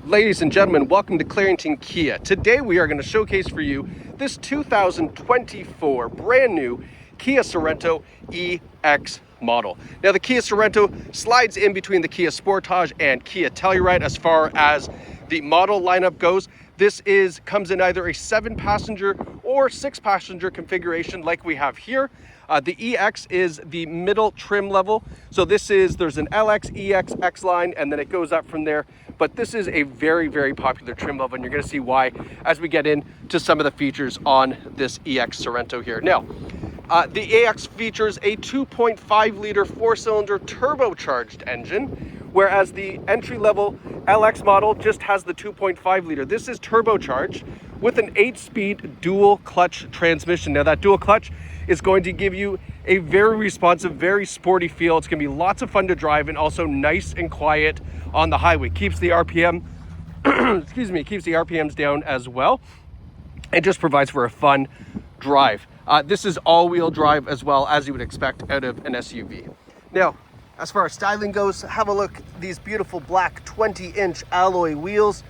Ladies and gentlemen, welcome to Clarington Kia. Today we are going to showcase for you this 2024 brand new Kia Sorento EX model. Now the Kia Sorento slides in between the Kia Sportage and Kia Telluride as far as the model lineup goes. This comes in either a 7-passenger or 6-passenger configuration like we have here. The EX is the middle trim level. So there's an LX, EX, X line, and then it goes up from there. But this is a very, very popular trim level, and you're gonna see why as we get into some of the features on this EX Sorento here. Now, the EX features a 2.5-liter 4-cylinder turbocharged engine, whereas the entry-level LX model just has the 2.5-liter. This is turbocharged with an 8-speed dual clutch transmission. Now that dual clutch is going to give you a very responsive, very sporty feel. It's gonna be lots of fun to drive and also nice and quiet on the highway. Keeps the RPM, keeps the RPMs down as well. It just provides for a fun drive. This is all-wheel drive as well, as you would expect out of an SUV. Now, as far as styling goes, have a look. These beautiful black 20-inch alloy wheels,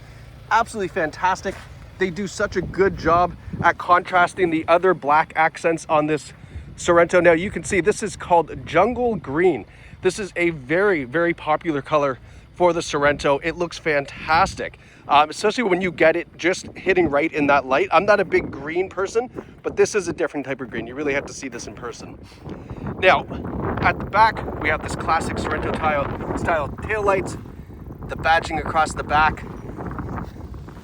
absolutely fantastic. They do such a good job at contrasting the other black accents on this Sorento. Now you can see this is called Jungle Green. This is a very, very popular color for the Sorento. It looks fantastic, especially when you get it just hitting right in that light. I'm not a big green person, but this is a different type of green. You really have to see this in person. Now, at the back, we have this classic Sorento style taillights, the badging across the back.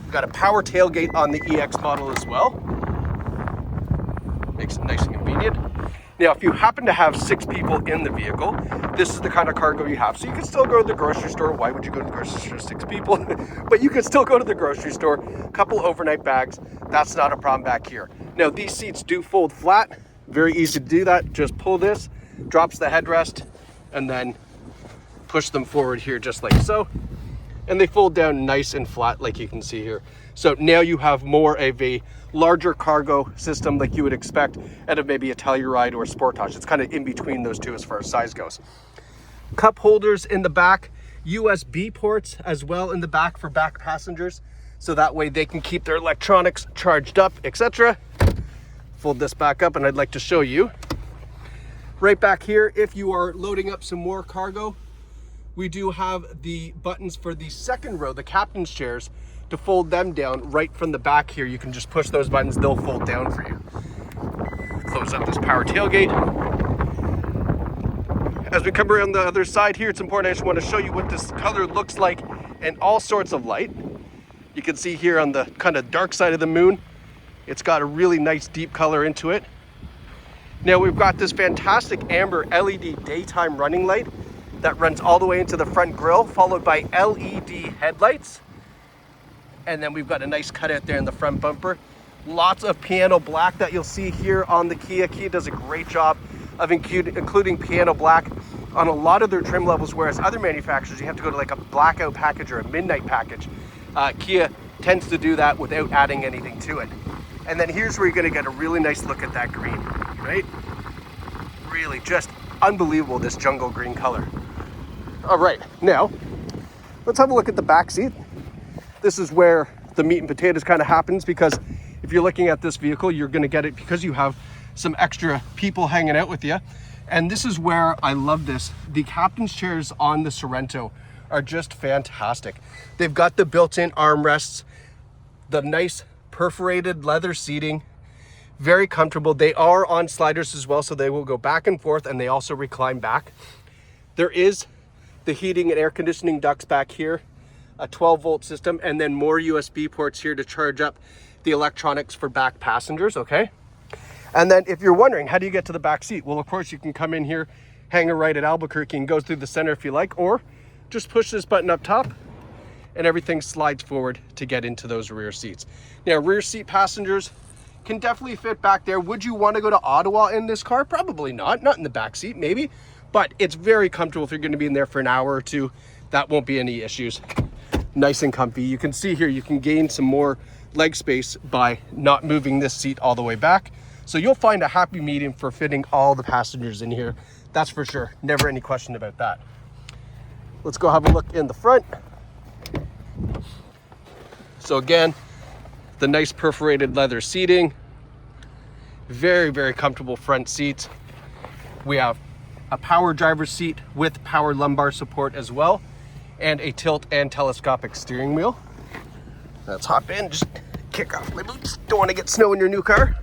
We've got a power tailgate on the EX model as well. Makes it nice and convenient. Now, if you happen to have 6 people in the vehicle, this is the kind of cargo you have. So you can still go to the grocery store. Why would you go to the grocery store 6 people? But you can still go to the grocery store, a couple overnight bags. That's not a problem back here. Now, these seats do fold flat. Very easy to do that. Just pull this, drops the headrest, and then push them forward here just like so. And they fold down nice and flat like you can see here. So now you have more of a larger cargo system like you would expect out of maybe a Telluride or a Sportage. It's kind of in between those two as far as size goes. Cup holders in the back, USB ports as well in the back for back passengers. So that way they can keep their electronics charged up, etc. Fold this back up and I'd like to show you. Right back here, if you are loading up some more cargo, we do have the buttons for the second row, the captain's chairs, to fold them down right from the back here. You can just push those buttons, they'll fold down for you. Close up this power tailgate. As we come around the other side here, it's important, I just want to show you what this color looks like in all sorts of light. You can see here on the kind of dark side of the moon, it's got a really nice deep color into it. Now we've got this fantastic amber LED daytime running light that runs all the way into the front grille, followed by LED headlights. And then we've got a nice cutout there in the front bumper. Lots of piano black that you'll see here on the Kia. Kia does a great job of including piano black on a lot of their trim levels, whereas other manufacturers, you have to go to like a blackout package or a midnight package. Kia tends to do that without adding anything to it. And then here's where you're gonna get a really nice look at that green, right? Really just unbelievable, this jungle green color. All right, now let's have a look at the back seat. This is where the meat and potatoes kind of happens, because if you're looking at this vehicle, you're going to get it because you have some extra people hanging out with you. And this is where I love this. The captain's chairs on the Sorento are just fantastic. They've got the built-in armrests, the nice perforated leather seating, very comfortable. They are on sliders as well, so they will go back and forth, and they also recline back. There is the heating and air conditioning ducts back here, a 12-volt system, and then more USB ports here to charge up the electronics for back passengers, okay? And then if you're wondering, how do you get to the back seat? Well, of course, you can come in here, hang a right at Albuquerque, and go through the center if you like, or just push this button up top, and everything slides forward to get into those rear seats. Now, rear seat passengers can definitely fit back there. Would you want to go to Ottawa in this car? Probably not in the back seat, maybe. But it's very comfortable if you're going to be in there for an hour or two. That won't be any issues. Nice and comfy. You can see here, you can gain some more leg space by not moving this seat all the way back. So you'll find a happy medium for fitting all the passengers in here. That's for sure. Never any question about that. Let's go have a look in the front. So again, the nice perforated leather seating, very, very comfortable front seats. We have a power driver's seat with power lumbar support as well, and a tilt and telescopic steering wheel. Let's hop in, just kick off my boots. Don't want to get snow in your new car.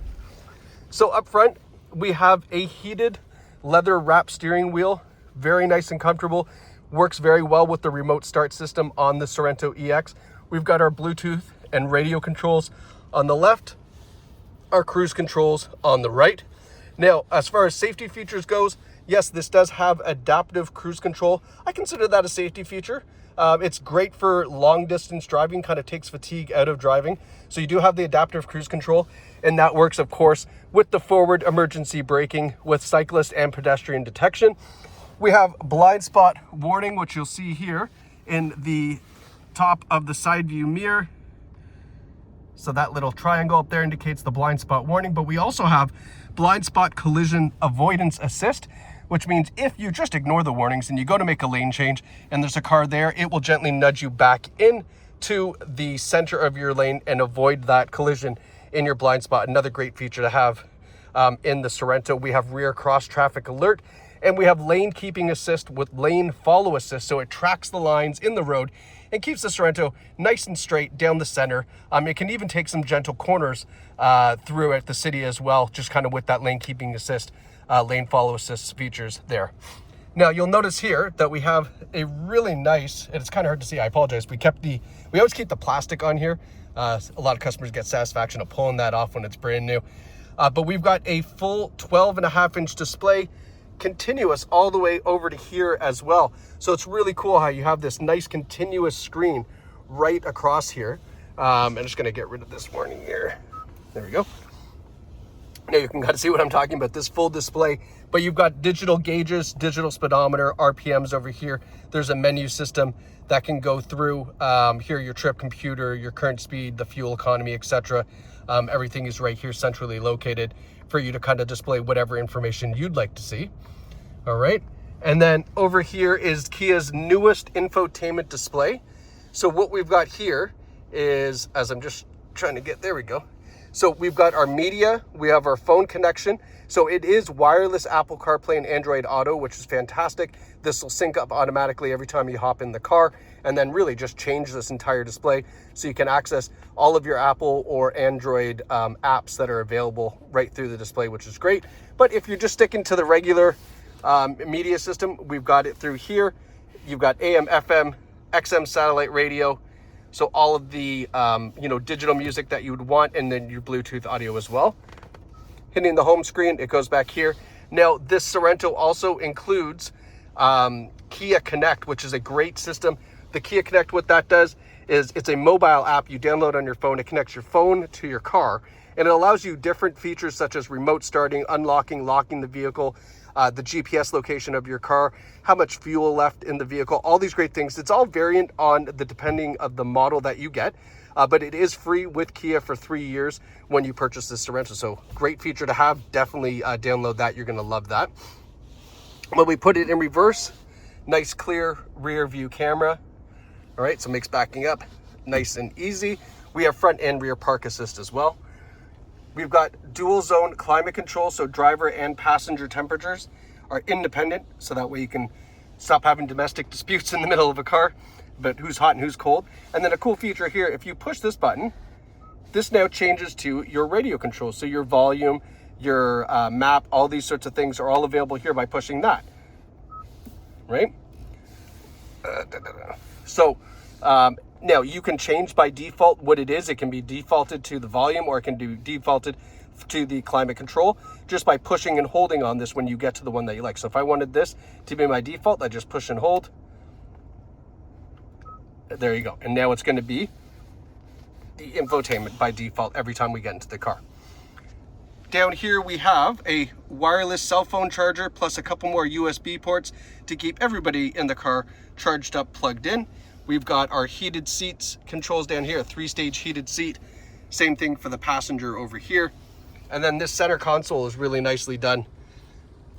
So up front, we have a heated leather wrap steering wheel, very nice and comfortable. Works very well with the remote start system on the Sorento EX. We've got our Bluetooth and radio controls on the left, our cruise controls on the right. Now, as far as safety features goes, yes, this does have adaptive cruise control. I consider that a safety feature. It's great for long distance driving, kind of takes fatigue out of driving. So you do have the adaptive cruise control, and that works, of course, with the forward emergency braking with cyclist and pedestrian detection. We have blind spot warning, which you'll see here in the top of the side view mirror. So that little triangle up there indicates the blind spot warning, but we also have blind spot collision avoidance assist, which means if you just ignore the warnings and you go to make a lane change and there's a car there, it will gently nudge you back into the center of your lane and avoid that collision in your blind spot. Another great feature to have in the Sorento. We have rear cross traffic alert, and we have lane keeping assist with lane follow assist, so it tracks the lines in the road and keeps the Sorento nice and straight down the center. It can even take some gentle corners through at the city as well, just kind of with that lane keeping assist, lane follow assist features there. Now you'll notice here that we have a really nice, and it's kind of hard to see, I apologize, we always keep the plastic on here. A lot of customers get satisfaction of pulling that off when it's brand new. But we've got a full 12.5-inch display, continuous all the way over to here as well. So it's really cool how you have this nice continuous screen right across here. I'm just gonna get rid of this warning here. There we go. Now you can kind of see what I'm talking about, this full display, but you've got digital gauges, digital speedometer, RPMs over here. There's a menu system that can go through here, your trip computer, your current speed, the fuel economy, etc. Everything is right here centrally located for you to kind of display whatever information you'd like to see. All right. And then over here is Kia's newest infotainment display. So what we've got here is, as I'm just trying to get, there we go. So we've got our media, we have our phone connection. So it is wireless Apple CarPlay and Android Auto, which is fantastic. This will sync up automatically every time you hop in the car, and then really just change this entire display so you can access all of your Apple or Android apps that are available right through the display, which is great. But if you're just sticking to the regular media system, we've got it through here. You've got AM, FM, XM satellite radio. So all of the digital music that you would want, and then your Bluetooth audio as well. Hitting the home screen, it goes back here. Now this Sorento also includes Kia Connect, which is a great system. The Kia Connect, what that does is it's a mobile app you download on your phone. It connects your phone to your car, and it allows you different features such as remote starting, unlocking, locking the vehicle, the GPS location of your car, how much fuel left in the vehicle, all these great things. It's all variant on the depending of the model that you get, but it is free with Kia for 3 years when you purchase this Sorento. So great feature to have. Definitely download that. You're going to love that. When we put it in reverse, nice clear rear view camera. All right, so it makes backing up nice and easy. We have front and rear park assist as well. We've got dual zone climate control, so driver and passenger temperatures are independent, so that way you can stop having domestic disputes in the middle of a car, but who's hot and who's cold. And then a cool feature here, if you push this button, this now changes to your radio control. So your volume, your map, all these sorts of things are all available here by pushing that, right? Now you can change by default what it is. It can be defaulted to the volume, or it can be defaulted to the climate control just by pushing and holding on this when you get to the one that you like. So if I wanted this to be my default, I just push and hold. There you go. And now it's going to be the infotainment by default every time we get into the car. Down here we have a wireless cell phone charger plus a couple more USB ports to keep everybody in the car charged up, plugged in. We've got our heated seats controls down here, a 3-stage heated seat. Same thing for the passenger over here. And then this center console is really nicely done.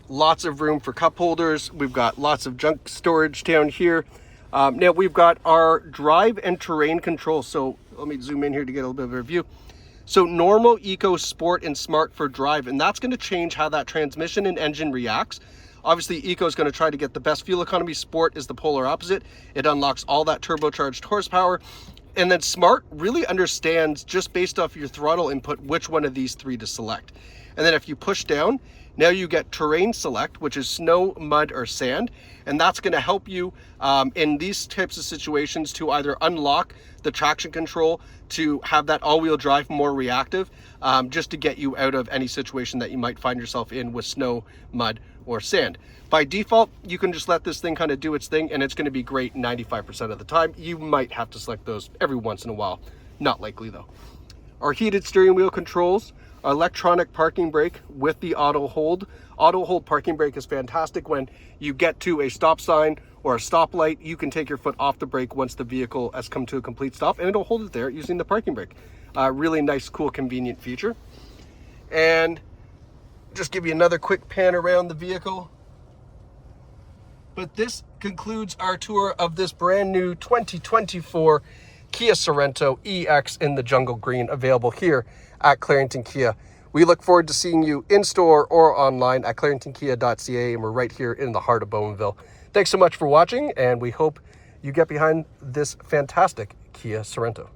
Lots of room for cup holders. We've got lots of junk storage down here. Now we've got our drive and terrain control. So let me zoom in here to get a little bit of a view. So normal, eco, sport, and smart for drive, and that's going to change how that transmission and engine reacts. Obviously, eco is going to try to get the best fuel economy. Sport is the polar opposite. It unlocks all that turbocharged horsepower. And then smart really understands, just based off your throttle input, which one of these three to select. And then if you push down, now you get terrain select, which is snow, mud, or sand. And that's going to help you in these types of situations to either unlock the traction control, to have that all-wheel drive more reactive, just to get you out of any situation that you might find yourself in with snow, mud, or sand. By default, you can just let this thing kind of do its thing, and it's going to be great 95% of the time. You might have to select those every once in a while. Not likely, though. Our heated steering wheel controls, electronic parking brake with the auto hold. Auto hold parking brake is fantastic. When you get to a stop sign or a stoplight, you can take your foot off the brake once the vehicle has come to a complete stop, and it'll hold it there using the parking brake. Really nice, cool, convenient feature. And just give you another quick pan around the vehicle. But this concludes our tour of this brand new 2024 Kia Sorento EX in the jungle green, available here at Clarington Kia. We look forward to seeing you in store or online at claringtonkia.ca, and we're right here in the heart of Bowmanville. Thanks so much for watching, and we hope you get behind this fantastic Kia Sorento.